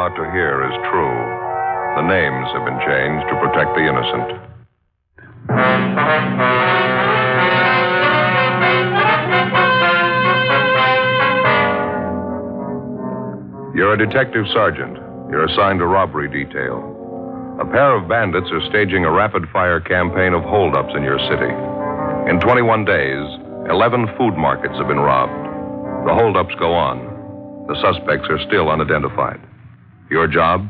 about to hear is true. The names have been changed to protect the innocent. You're a detective sergeant. You're assigned to robbery detail. A pair of bandits are staging a rapid-fire campaign of holdups in your city. In 21 days, 11 food markets have been robbed. The holdups go on. The suspects are still unidentified. Your job?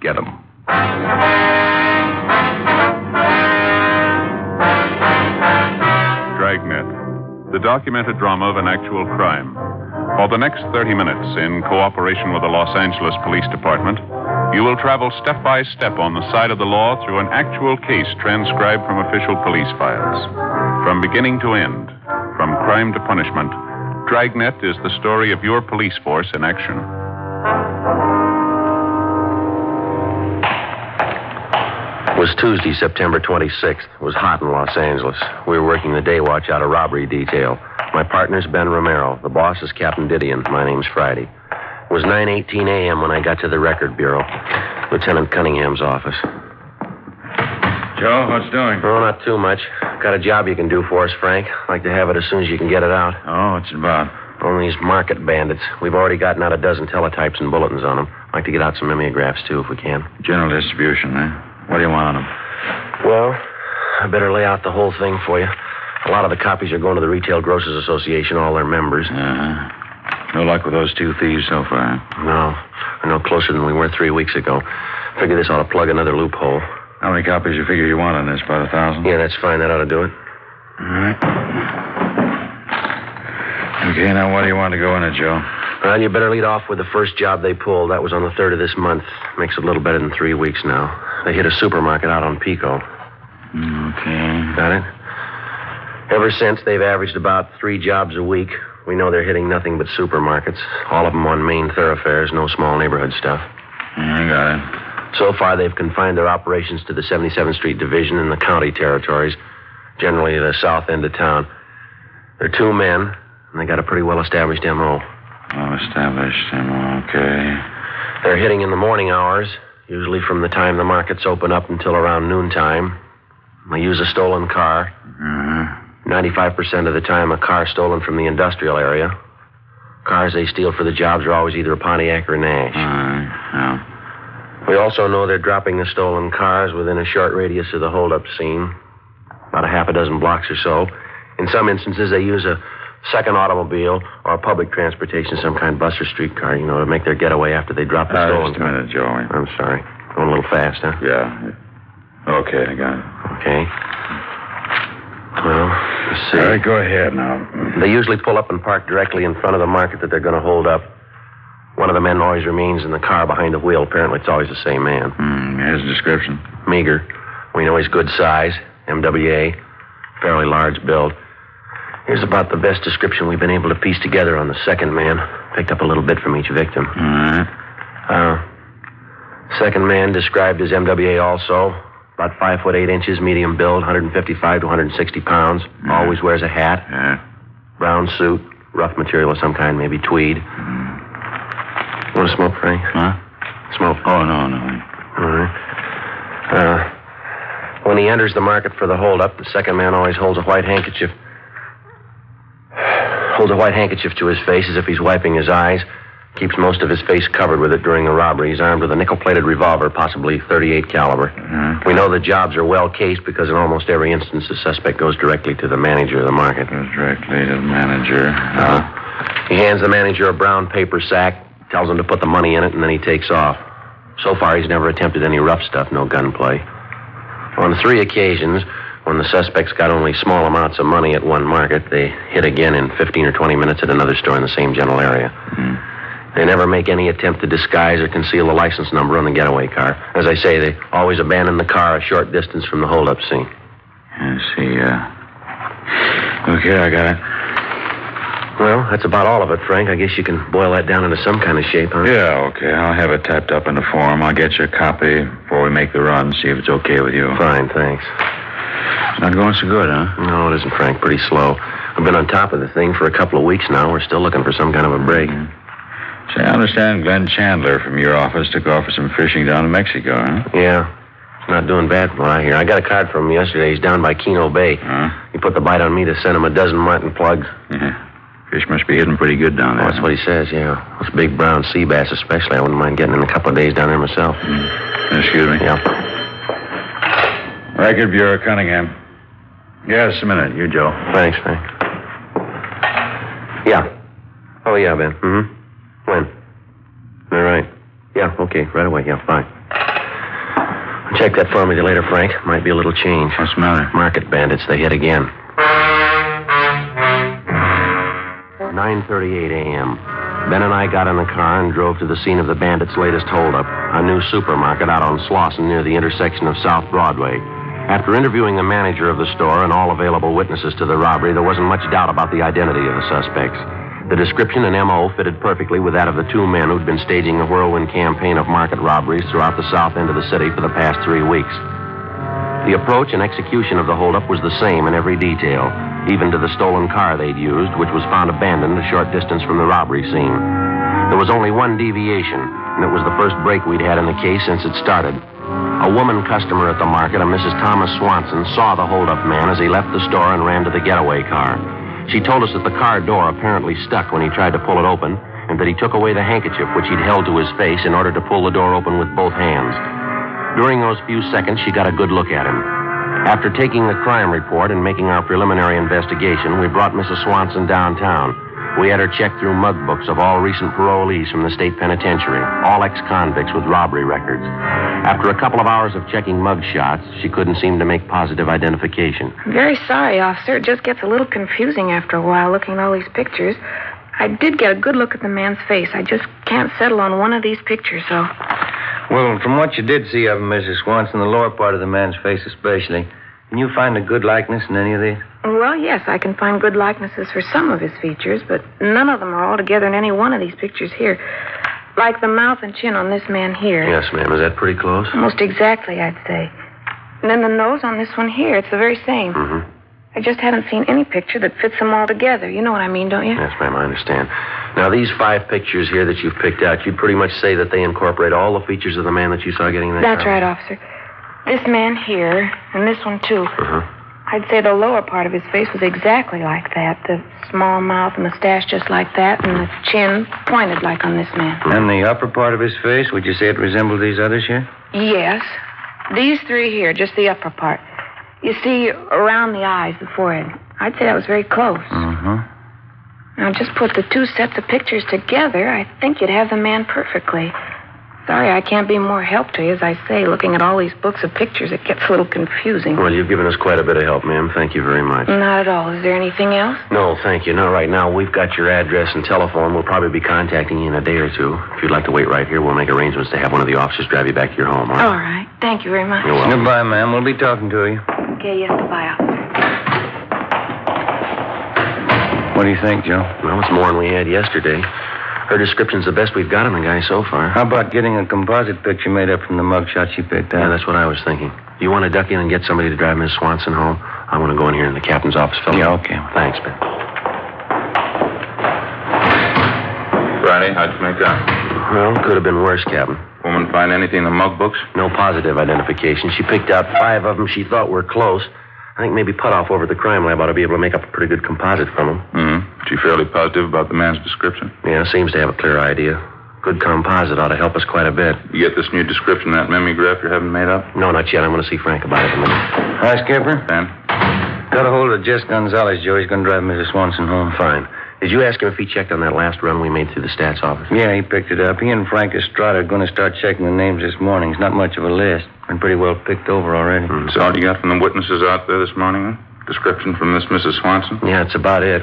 Get them. Dragnet, the documented drama of an actual crime. For the next 30 minutes, in cooperation with the Los Angeles Police Department, you will travel step by step on the side of the law through an actual case transcribed from official police files. From beginning to end, from crime to punishment, Dragnet is the story of your police force in action. It was Tuesday, September 26th. It was hot in Los Angeles. We were working the day watch out of robbery detail. My partner's Ben Romero. The boss is Captain Didion. My name's Friday. It was 9:18 a.m. when I got to the record bureau, Lieutenant Cunningham's office. Joe, what's doing? Oh, not too much. Got a job you can do for us, Frank. Like to have it as soon as you can get it out. Oh, what's it about? On these market bandits. We've already gotten out a dozen teletypes and bulletins on them. Like to get out some mimeographs, too, if we can. General distribution, eh? What do you want on them? Well, I better lay out the whole thing for you. A lot of the copies are going to the Retail Grocers Association, all their members. No luck with those two thieves so far? No. We're no closer than we were 3 weeks ago. Figure this ought to plug another loophole. How many copies you figure you want on this? About 1,000? Yeah, that's fine. That ought to do it. All right. Okay, now what do you want to go in it, Joe? Well, you better lead off with the first job they pulled. That was on the 3rd of this month. Makes it a little better than 3 weeks now. They hit a supermarket out on Pico. Okay. Got it? Ever since, they've averaged about 3 jobs a week. We know they're hitting nothing but supermarkets. All of them on main thoroughfares, no small neighborhood stuff. I got it. So far, they've confined their operations to the 77th Street Division and the county territories, generally the south end of town. They're 2 men, and they got a pretty well-established M.O. Well-established M.O., okay. They're hitting in the morning hours, usually from the time the markets open up until around noontime. They use a stolen car. 95% of the time, a car stolen from the industrial area. Cars they steal for the jobs are always either a Pontiac or a Nash. Yeah. We also know they're dropping the stolen cars within a short radius of the holdup scene, about a half a dozen blocks or so. In some instances, they use a second automobile or public transportation, some kind of bus or streetcar, to make their getaway after they drop the stolen car. Just a minute, Joey. I'm sorry. Going a little fast, huh? Yeah. Okay, I got it. Okay. Well, let's see. All right, go ahead now. They usually pull up and park directly in front of the market that they're going to hold up. One of the men always remains in the car behind the wheel. Apparently, it's always the same man. Here's the description. Meager. We know he's good size. MWA. Fairly large build. Here's about the best description we've been able to piece together on the second man. Picked up a little bit from each victim. All right. Second man described as MWA also. About 5 foot 8 inches, medium build, 155 to 160 pounds. Always wears a hat. Yeah. Brown suit, rough material of some kind, maybe tweed. Want to smoke, Frank? Huh? Smoke. Oh, no. All right. When he enters the market for the holdup, the second man always holds a white handkerchief to his face as if he's wiping his eyes. Keeps most of his face covered with it during the robbery. He's armed with a nickel-plated revolver, possibly .38 caliber. We know the jobs are well cased because in almost every instance, the suspect goes directly to the manager of the market. Goes directly to the manager. He hands the manager a brown paper sack, tells him to put the money in it, and then he takes off. So far, he's never attempted any rough stuff, no gunplay. On 3 occasions, when the suspects got only small amounts of money at one market, they hit again in 15 or 20 minutes at another store in the same general area. They never make any attempt to disguise or conceal the license number on the getaway car. As I say, they always abandon the car a short distance from the holdup scene. I see, Okay, I got it. Well, that's about all of it, Frank. I guess you can boil that down into some kind of shape, huh? Yeah, okay. I'll have it typed up in a form. I'll get you a copy before we make the run, see if it's okay with you. Fine, thanks. It's not going so good, huh? No, it isn't, Frank. Pretty slow. We've been on top of the thing for a couple of weeks now. We're still looking for some kind of a break. Say, I understand Glenn Chandler from your office took off for some fishing down in Mexico, huh? Yeah. He's not doing bad from what I hear. I got a card from him yesterday. He's down by Keno Bay. Huh? He put the bite on me to send him a dozen martin plugs. Yeah. Fish must be hidden pretty good down there. Oh, that's what he says, yeah. Those big brown sea bass especially. I wouldn't mind getting in a couple of days down there myself. Excuse me. Yeah. Record Bureau, Cunningham. Yeah, just a minute. You, Joe. Thanks. Yeah. Oh, yeah, Ben. Mm-hmm. When? All right. Yeah, okay. Right away. Yeah, fine. Check that for me later, Frank. Might be a little change. What's the matter? Market bandits. They hit again. 9:38 a.m. Ben and I got in the car and drove to the scene of the bandits' latest holdup, a new supermarket out on Slauson near the intersection of South Broadway. After interviewing the manager of the store and all available witnesses to the robbery, there wasn't much doubt about the identity of the suspects. The description and M.O. fitted perfectly with that of the two men who'd been staging a whirlwind campaign of market robberies throughout the south end of the city for the past 3 weeks. The approach and execution of the holdup was the same in every detail, even to the stolen car they'd used, which was found abandoned a short distance from the robbery scene. There was only one deviation, and it was the first break we'd had in the case since it started. A woman customer at the market, a Mrs. Thomas Swanson, saw the holdup man as he left the store and ran to the getaway car. She told us that the car door apparently stuck when he tried to pull it open, and that he took away the handkerchief which he'd held to his face in order to pull the door open with both hands. During those few seconds, she got a good look at him. After taking the crime report and making our preliminary investigation, we brought Mrs. Swanson downtown. We had her check through mug books of all recent parolees from the state penitentiary, all ex-convicts with robbery records. After a couple of hours of checking mug shots, she couldn't seem to make positive identification. I'm very sorry, officer. It just gets a little confusing after a while looking at all these pictures. I did get a good look at the man's face. I just can't settle on one of these pictures, so... Well, from what you did see of him, Mrs. Swanson, the lower part of the man's face especially, can you find a good likeness in any of these? Well, yes, I can find good likenesses for some of his features, but none of them are all together in any one of these pictures here. Like the mouth and chin on this man here. Yes, ma'am. Is that pretty close? Almost exactly, I'd say. And then the nose on this one here, it's the very same. Mm-hmm. I just haven't seen any picture that fits them all together. You know what I mean, don't you? Yes, ma'am, I understand. Now, these 5 pictures here that you've picked out, you'd pretty much say that they incorporate all the features of the man that you saw getting in that That's car? right, officer. This man here, and this one, too. Uh-huh. I'd say the lower part of his face was exactly like that. The small mouth and mustache just like that, and the chin pointed like on this man. And the upper part of his face, would you say it resembled these others here? Yes. These 3 here, just the upper part. You see, around the eyes, the forehead. I'd say that was very close. Uh-huh. Now, just put the 2 sets of pictures together, I think you'd have the man perfectly. Sorry, I can't be more help to you. As I say, looking at all these books of pictures, it gets a little confusing. Well, you've given us quite a bit of help, ma'am. Thank you very much. Not at all. Is there anything else? No, thank you. Not right now. We've got your address and telephone. We'll probably be contacting you in a day or two. If you'd like to wait right here, we'll make arrangements to have one of the officers drive you back to your home, all right? All right. Thank you very much. You're welcome. Goodbye, ma'am. We'll be talking to you. Okay, yes, goodbye, officer. What do you think, Joe? Well, it's more than we had yesterday. Her description's the best we've got on the guy so far. How about getting a composite picture made up from the mug shots you picked out? Yeah, that's what I was thinking. Do you want to duck in and get somebody to drive Miss Swanson home? I want to go in here in the captain's office, fellow. Yeah, okay. Thanks, Ben. Friday, how'd you make out? Well, could have been worse, Captain. Woman find anything in the mug books? No positive identification. She picked out 5 of them she thought were close. I think maybe Putoff over at the crime lab ought to be able to make up a pretty good composite from them. Mm-hmm. She fairly positive about the man's description? Yeah, seems to have a clear idea. Good composite ought to help us quite a bit. You get this new description, that mimeograph you're having made up? No, not yet. I'm going to see Frank about it in a minute. Hi, Skipper. Ben? Got a hold of Jess Gonzalez, Joe. He's going to drive Mrs. Swanson home. Fine. Did you ask him if he checked on that last run we made through the stats office? Yeah, he picked it up. He and Frank Estrada are going to start checking the names this morning. It's not much of a list. Been pretty well picked over already. So all you got from the witnesses out there this morning? Description from this Mrs. Swanson? Yeah, that's about it.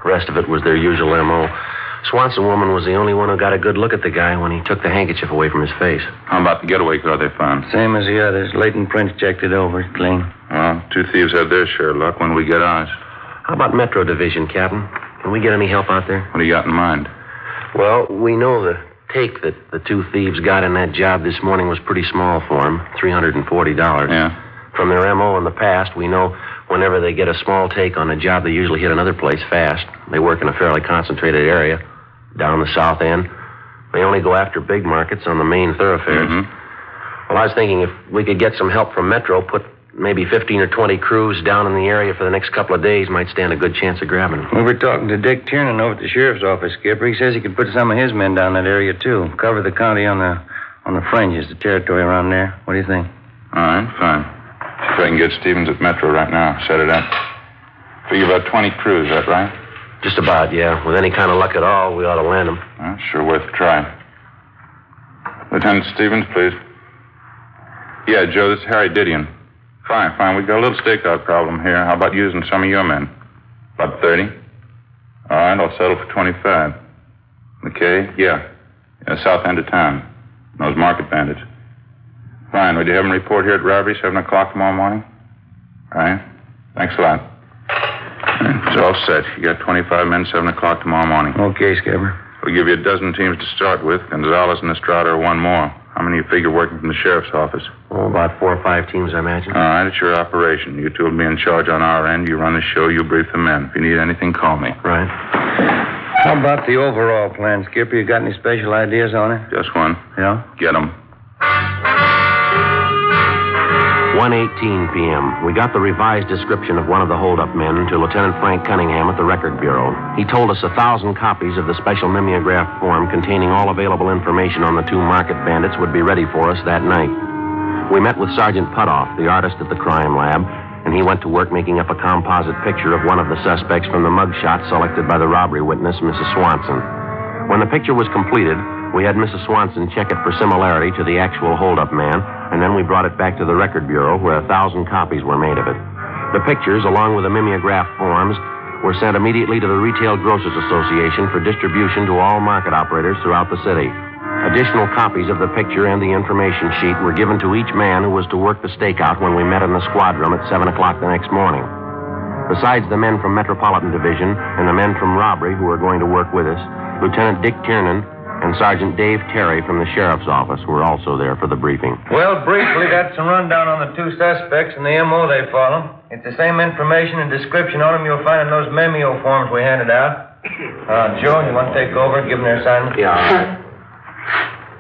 The rest of it was their usual M.O. Swanson woman was the only one who got a good look at the guy when he took the handkerchief away from his face. How about the getaway car they found? Same as the others. Leighton Prince checked it over. It's clean. Well, 2 thieves had their share of luck. When we get ours? How about Metro Division, Captain? Can we get any help out there? What do you got in mind? Well, we know the take that the 2 thieves got in that job this morning was pretty small for them, $340. Yeah. From their M.O. in the past, we know whenever they get a small take on a job, they usually hit another place fast. They work in a fairly concentrated area, down the south end. They only go after big markets on the main thoroughfares. Well, I was thinking if we could get some help from Metro, put maybe 15 or 20 crews down in the area for the next couple of days, might stand a good chance of grabbing them. We were talking to Dick Tiernan over at the sheriff's office, Skipper. He says he could put some of his men down that area, too. Cover the county on the fringes, the territory around there. What do you think? All right, fine. See if I can get Stevens at Metro right now. Set it up. Figure about 20 crews, is that right? Just about, yeah. With any kind of luck at all, we ought to land them. Well, sure worth a try. Lieutenant Stevens, please. Yeah, Joe, this is Harry Didion. Fine. We've got a little stakeout problem here. How about using some of your men? About 30? All right, I'll settle for 25. McKay? Yeah, south end of town. Those market bandits. Fine. Would you have them report here at robbery, 7 o'clock tomorrow morning? All right. Thanks a lot. It's all set. You got 25 men, 7 o'clock tomorrow morning. Okay, Skipper. We'll give you a dozen teams to start with. Gonzalez and Estrada are one more. How many you figure working from the sheriff's office? Oh, about 4 or 5 teams, I imagine. All right, it's your operation. You two will be in charge on our end. You run the show, you brief the men. If you need anything, call me. Right. How about the overall plan, Skipper? You got any special ideas on it? Just one. Yeah? Get them. 1:18 p.m. We got the revised description of one of the hold-up men to Lieutenant Frank Cunningham at the Record Bureau. He told us 1,000 copies of the special mimeograph form containing all available information on the 2 market bandits would be ready for us that night. We met with Sergeant Putoff, the artist at the crime lab, and he went to work making up a composite picture of one of the suspects from the mugshot selected by the robbery witness, Mrs. Swanson. When the picture was completed, we had Mrs. Swanson check it for similarity to the actual hold-up man, and then we brought it back to the Record Bureau, where 1,000 copies were made of it. The pictures, along with the mimeograph forms, were sent immediately to the Retail Grocers Association for distribution to all market operators throughout the city. Additional copies of the picture and the information sheet were given to each man who was to work the stakeout when we met in the squad room at 7 o'clock the next morning. Besides the men from Metropolitan Division and the men from Robbery who were going to work with us, Lieutenant Dick Tiernan and Sergeant Dave Terry from the sheriff's office were also there for the briefing. Well, briefly, that's a rundown on the 2 suspects and the M.O. they follow. It's the same information and description on them you'll find in those memeo forms we handed out. Joe, you want to take over and give them their assignment? Yeah, all right.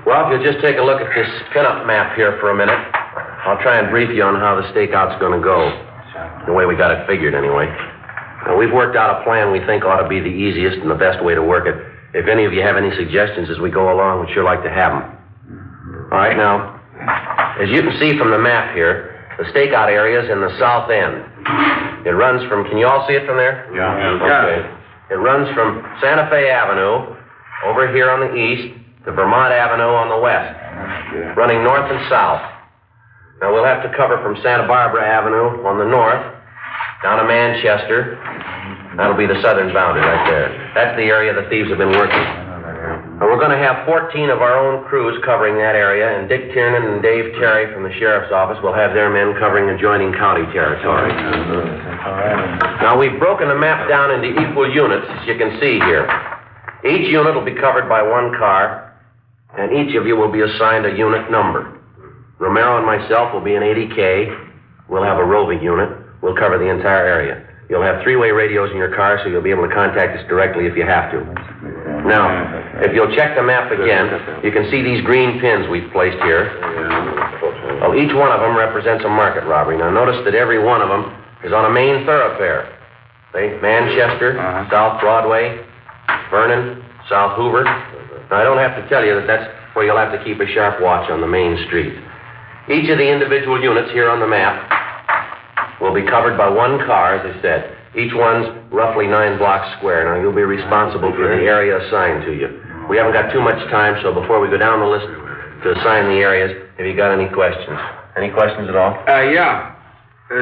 Well, if you'll just take a look at this pinup map here for a minute, I'll try and brief you on how the stakeout's going to go. The way we got it figured, anyway. Now, we've worked out a plan we think ought to be the easiest and the best way to work it. If any of you have any suggestions as we go along, we'd sure like to have them. All right, now, as you can see from the map here, the stakeout area is in the south end. It runs from, can you all see it from there? Yeah. Okay. It runs from Santa Fe Avenue over here on the east to Vermont Avenue on the west, running north and south. Now, we'll have to cover from Santa Barbara Avenue on the north down to Manchester. That'll be the southern boundary right there. That's the area the thieves have been working. Now, we're going to have 14 of our own crews covering that area, and Dick Tiernan and Dave Terry from the sheriff's office will have their men covering adjoining county territory. Now, we've broken the map down into equal units, as you can see here. Each unit will be covered by 1 car, and each of you will be assigned a unit number. Romero and myself will be an 80K. We'll have a roving unit. We'll cover the entire area. You'll have 3-way radios in your car, so you'll be able to contact us directly if you have to. Now, if you'll check the map again, you can see these green pins we've placed here. Well, each one of them represents a market robbery. Now, notice that every one of them is on a main thoroughfare. See, Manchester, South Broadway, Vernon, South Hoover. Now, I don't have to tell you that that's where you'll have to keep a sharp watch on the main street. Each of the individual units here on the map will be covered by 1 car, as I said. Each one's roughly 9 blocks square. Now, you'll be responsible for the area assigned to you. We haven't got too much time, so before we go down the list to assign the areas, have you got any questions? Any questions at all? Yeah.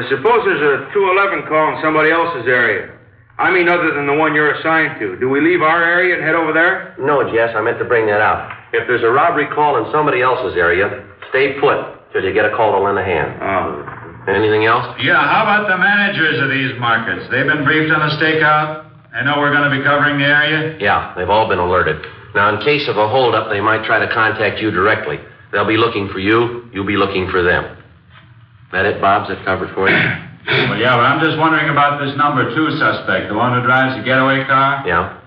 Suppose there's a 211 call in somebody else's area. I mean, other than the one you're assigned to. Do we leave our area and head over there? No, Jess, I meant to bring that out. If there's a robbery call in somebody else's area, stay put till you get a call to lend a hand. Oh. Anything else? Yeah, how about the managers of these markets? They've been briefed on the stakeout? They know we're going to be covering the area? Yeah, they've all been alerted. Now, in case of a holdup, they might try to contact you directly. They'll be looking for you. You'll be looking for them. That it, Bob? Is that covered for you? Well, yeah, but I'm just wondering about this number 2 suspect, the one who drives the getaway car. Yeah?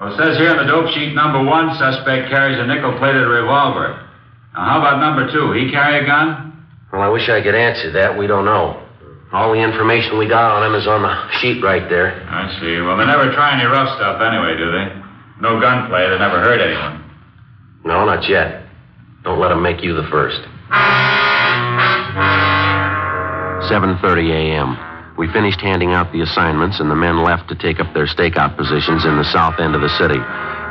Well, it says here on the dope sheet, number 1 suspect carries a nickel-plated revolver. Now, how about number 2? He carry a gun? Well, I wish I could answer that. We don't know. All the information we got on him is on the sheet right there. I see. Well, they never try any rough stuff anyway, do they? No gunplay. They never hurt anyone. No, not yet. Don't let him make you the first. 7:30 a.m. We finished handing out the assignments, and the men left to take up their stakeout positions in the south end of the city.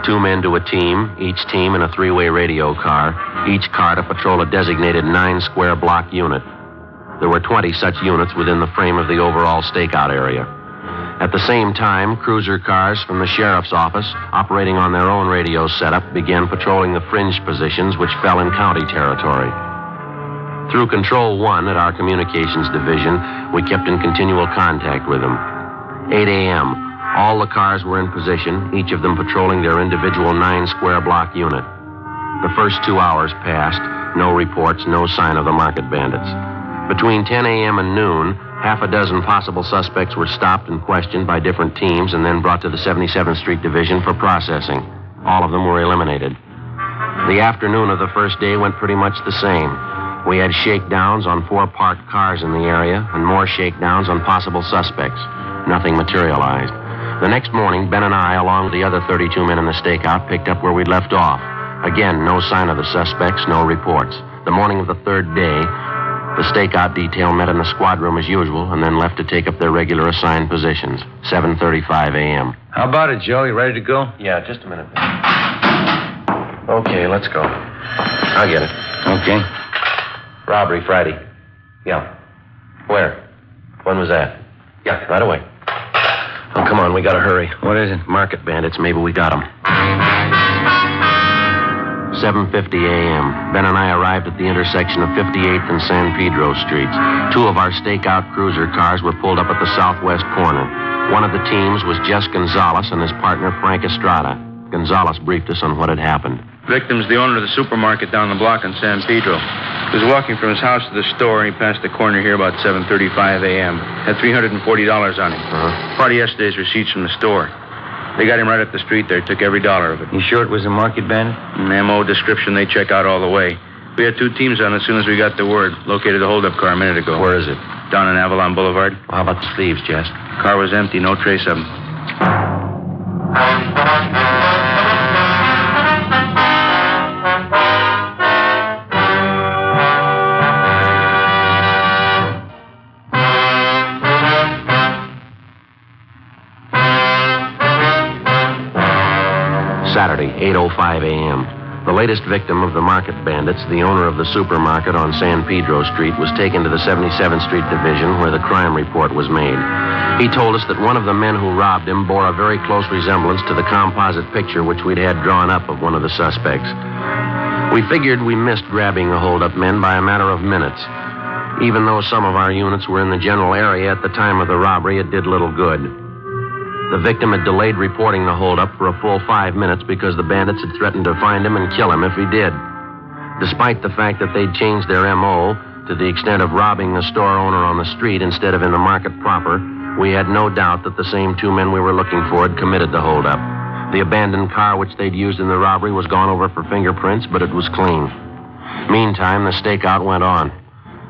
2 men to a team, each team in a 3-way radio car, each car to patrol a designated 9-square block unit. There were 20 such units within the frame of the overall stakeout area. At the same time, cruiser cars from the sheriff's office, operating on their own radio setup, began patrolling the fringe positions which fell in county territory. Through Control 1 at our communications division, we kept in continual contact with them. 8 a.m. All the cars were in position, each of them patrolling their individual 9-square block unit. The first 2 hours passed, no reports, no sign of the market bandits. Between 10 a.m. and noon, half a dozen possible suspects were stopped and questioned by different teams and then brought to the 77th Street Division for processing. All of them were eliminated. The afternoon of the first day went pretty much the same. We had shakedowns on 4 parked cars in the area and more shakedowns on possible suspects. Nothing materialized. The next morning, Ben and I, along with the other 32 men in the stakeout, picked up where we'd left off. Again, no sign of the suspects, no reports. The morning of the third day, the stakeout detail met in the squad room as usual and then left to take up their regular assigned positions. 7:35 a.m. How about it, Joe? You ready to go? Yeah, just a minute. Okay, let's go. I'll get it. Okay. Robbery Friday. Yeah. Where? When was that? Yeah, right away. Oh, come on, we gotta hurry. What is it? Market bandits, maybe we got them. 7:50 a.m. Ben and I arrived at the intersection of 58th and San Pedro Streets. 2 of our stakeout cruiser cars were pulled up at the southwest corner. One of the teams was Jess Gonzalez and his partner Frank Estrada. Gonzalez briefed us on what had happened. Victim's the owner of the supermarket down the block in San Pedro. He was walking from his house to the store, and he passed the corner here about 7:35 a.m. Had $340 on him. Part of yesterday's receipts from the store. They got him right up the street there, took every dollar of it. You sure it was a market bandit? An M.O. description, they check out all the way. We had 2 teams on as soon as we got the word. Located the holdup car a minute ago. Where is it? Down on Avalon Boulevard. Well, how about the thieves, Jess? Car was empty, no trace of them. Saturday, 8:05 a.m. The latest victim of the market bandits, the owner of the supermarket on San Pedro Street, was taken to the 77th Street Division where the crime report was made. He told us that one of the men who robbed him bore a very close resemblance to the composite picture which we'd had drawn up of one of the suspects. We figured we missed grabbing the holdup men by a matter of minutes. Even though some of our units were in the general area at the time of the robbery, it did little good. The victim had delayed reporting the holdup for a full 5 minutes because the bandits had threatened to find him and kill him if he did. Despite the fact that they'd changed their M.O. to the extent of robbing the store owner on the street instead of in the market proper, we had no doubt that the same 2 men we were looking for had committed the holdup. The abandoned car which they'd used in the robbery was gone over for fingerprints, but it was clean. Meantime, the stakeout went on.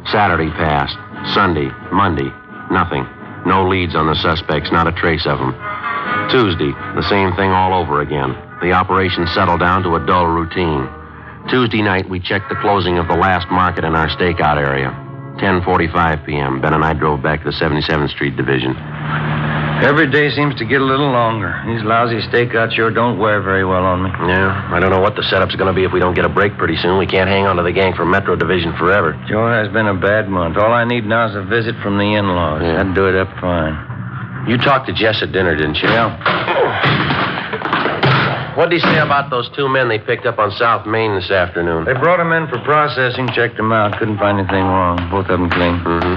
Saturday passed. Sunday, Monday, nothing. No leads on the suspects, not a trace of them. Tuesday, the same thing all over again. The operation settled down to a dull routine. Tuesday night, we checked the closing of the last market in our stakeout area. 10:45 p.m. Ben and I drove back to the 77th Street Division. Every day seems to get a little longer. These lousy stakeouts sure don't wear very well on me. Yeah, I don't know what the setup's going to be if we don't get a break pretty soon. We can't hang on to the gang from Metro Division forever. Joe has been a bad month. All I need now is a visit from the in-laws. Yeah. That'd do it up fine. You talked to Jess at dinner, didn't you? Yeah. What'd he say about those 2 men they picked up on South Main this afternoon? They brought them in for processing, checked them out. Couldn't find anything wrong. Both of them clean. Mm-hmm.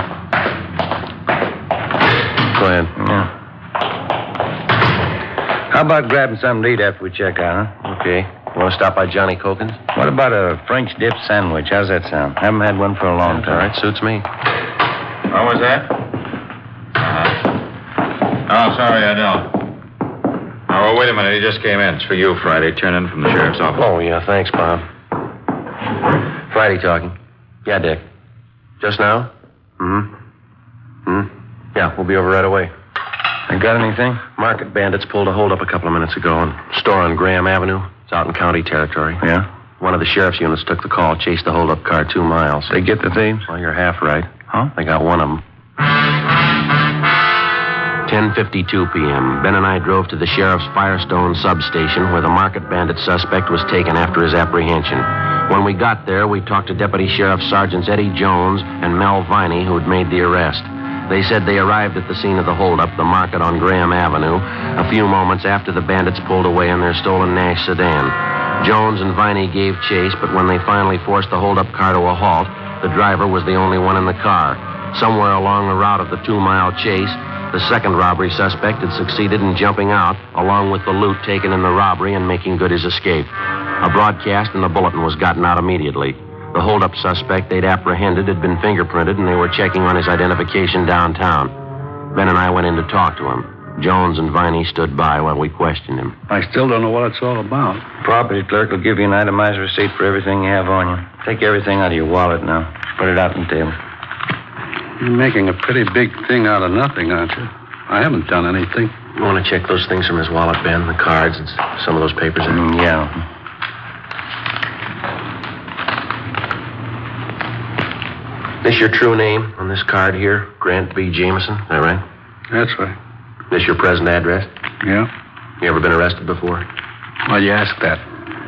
Go ahead. Yeah. How about grabbing something to eat after we check out, huh? Okay. You want to stop by Johnny Cokin's? What about a French dip sandwich? How's that sound? Haven't had one for a long time. All right, suits me. What was that? Oh, sorry, I don't. Oh, wait a minute. He just came in. It's for you, Friday. Turn in from the sheriff's office. Oh, yeah, thanks, Bob. Friday talking. Yeah, Dick. Just now? Yeah, we'll be over right away. You got anything? Market bandits pulled a holdup a couple of minutes ago in a store on Graham Avenue. It's out in county territory. Yeah? One of the sheriff's units took the call, chased the holdup car 2 miles. They get the thieves? Well, you're half right. Huh? They got one of them. 10:52 p.m. Ben and I drove to the sheriff's Firestone substation where the market bandit suspect was taken after his apprehension. When we got there, we talked to Deputy Sheriff Sergeants Eddie Jones and Mel Viney, who'd made the arrest. They said they arrived at the scene of the holdup, the market on Graham Avenue, a few moments after the bandits pulled away in their stolen Nash sedan. Jones and Viney gave chase, but when they finally forced the holdup car to a halt, the driver was the only one in the car. Somewhere along the route of the 2-mile chase, the second robbery suspect had succeeded in jumping out, along with the loot taken in the robbery and making good his escape. A broadcast in the bulletin was gotten out immediately. The holdup suspect they'd apprehended had been fingerprinted, and they were checking on his identification downtown. Ben and I went in to talk to him. Jones and Viney stood by while we questioned him. I still don't know what it's all about. Property clerk will give you an itemized receipt for everything you have on you. Take everything out of your wallet now. Put it out on the table. You're making a pretty big thing out of nothing, aren't you? I haven't done anything. You want to check those things from his wallet, Ben? The cards and some of those papers? Yeah. This your true name on this card here? Grant B. Jameson, is that right? That's right. This your present address? Yeah? You ever been arrested before? Why you ask that?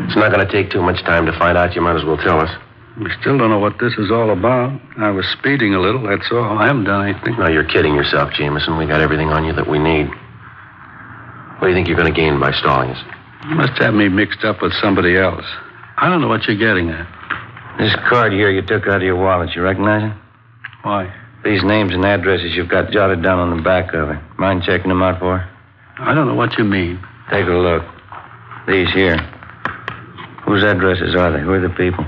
It's not going to take too much time to find out. You might as well tell us. We still don't know what this is all about. I was speeding a little, that's all. I haven't done anything. No, you're kidding yourself, Jameson. We got everything on you that we need. What do you think you're going to gain by stalling us? You must have me mixed up with somebody else. I don't know what you're getting at. This card here you took out of your wallet, you recognize it? Why? These names and addresses you've got jotted down on the back of it. Mind checking them out for? I don't know what you mean. Take a look. These here. Whose addresses are they? Who are the people?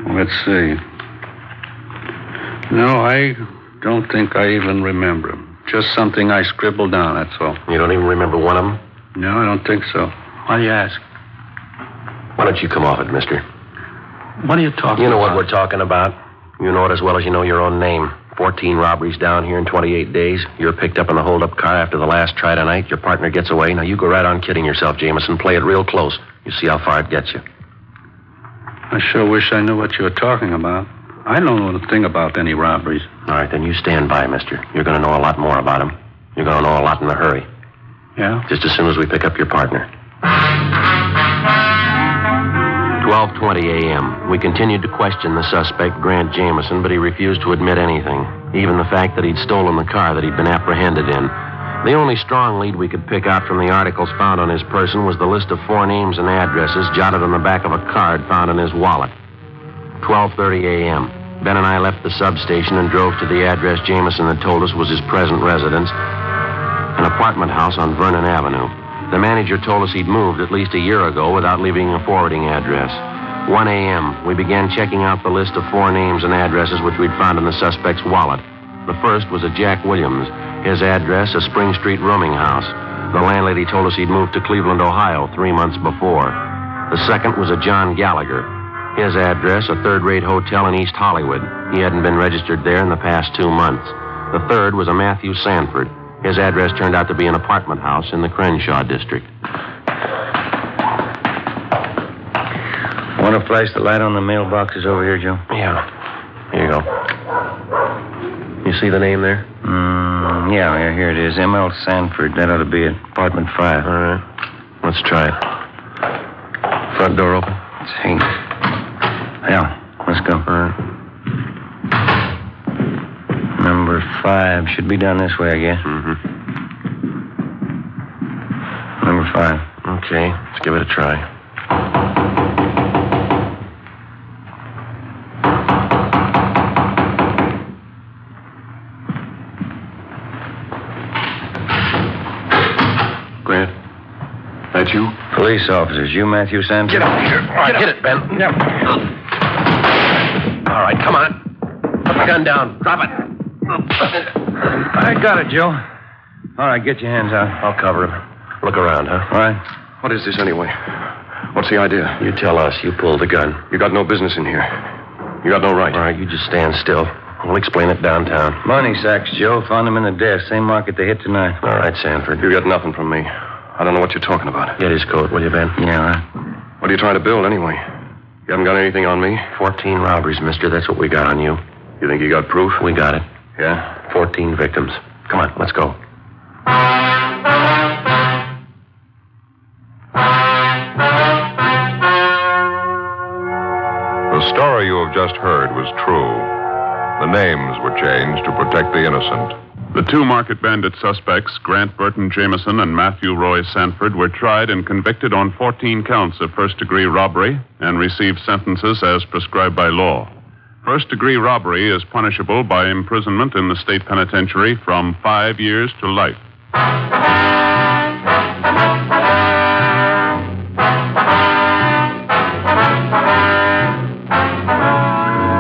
Let's see. No, I don't think I even remember them. Just something I scribbled down, that's all. You don't even remember one of them? No, I don't think so. Why do you ask? Why don't you come off it, mister? What are you talking about? You know what we're talking about. You know it as well as you know your own name. 14 robberies down here in 28 days. You're picked up in the hold-up car after the last try tonight. Your partner gets away. Now, you go right on kidding yourself, Jameson. Play it real close. You see how far it gets you. I sure wish I knew what you were talking about. I don't know a thing about any robberies. All right, then you stand by, mister. You're going to know a lot more about him. You're going to know a lot in a hurry. Yeah? Just as soon as we pick up your partner. 12:20 a.m. We continued to question the suspect, Grant Jameson, but he refused to admit anything, even the fact that he'd stolen the car that he'd been apprehended in. The only strong lead we could pick out from the articles found on his person was the list of 4 names and addresses jotted on the back of a card found in his wallet. 12:30 a.m. Ben and I left the substation and drove to the address Jameson had told us was his present residence, an apartment house on Vernon Avenue. The manager told us he'd moved at least a year ago without leaving a forwarding address. 1 a.m., we began checking out the list of 4 names and addresses which we'd found in the suspect's wallet. The first was a Jack Williams. His address, a Spring Street rooming house. The landlady told us he'd moved to Cleveland, Ohio 3 months before. The second was a John Gallagher. His address, a third-rate hotel in East Hollywood. He hadn't been registered there in the past 2 months. The third was a Matthew Sanford. His address turned out to be an apartment house in the Crenshaw district. Want to flash the light on the mailboxes over here, Joe? Yeah. Here you go. You see the name there? Yeah, here it is. M.L. Sanford. That ought to be it. Apartment 5. All right. Let's try it. Front door open? Let's see. Yeah, let's go. All right. Number 5. Should be down this way, I guess. Mm-hmm. Number 5. Okay, let's give it a try. Grant, that you? Police officers. You Matthew Sanford? Get out of here. All right, hit it, Ben. Yep. All right, come on. Put the gun down. Drop it. I got it, Joe. All right, get your hands out. I'll cover him. Look around, huh? All right. What is this anyway? What's the idea? You tell us. You pulled the gun. You got no business in here. You got no right. All right, you just stand still. We'll explain it downtown. Money sacks, Joe. Found them in the desk. Same market they hit tonight. All right, Sanford. You got nothing from me. I don't know what you're talking about. Get his coat, will you, Ben? Yeah, all right. What are you trying to build anyway? You haven't got anything on me? 14 robberies, mister. That's what we got on you. You think you got proof? We got it. Yeah? 14 victims. Come on, let's go. The story you have just heard was true. The names were changed to protect the innocent. The two market bandit suspects, Grant Burton Jameson and Matthew Roy Sanford, were tried and convicted on 14 counts of first-degree robbery and received sentences as prescribed by law. First-degree robbery is punishable by imprisonment in the state penitentiary from 5 years to life.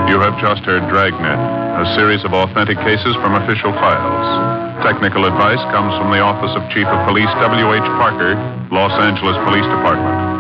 You have just heard Dragnet, a series of authentic cases from official files. Technical advice comes from the Office of Chief of Police W.H. Parker, Los Angeles Police Department.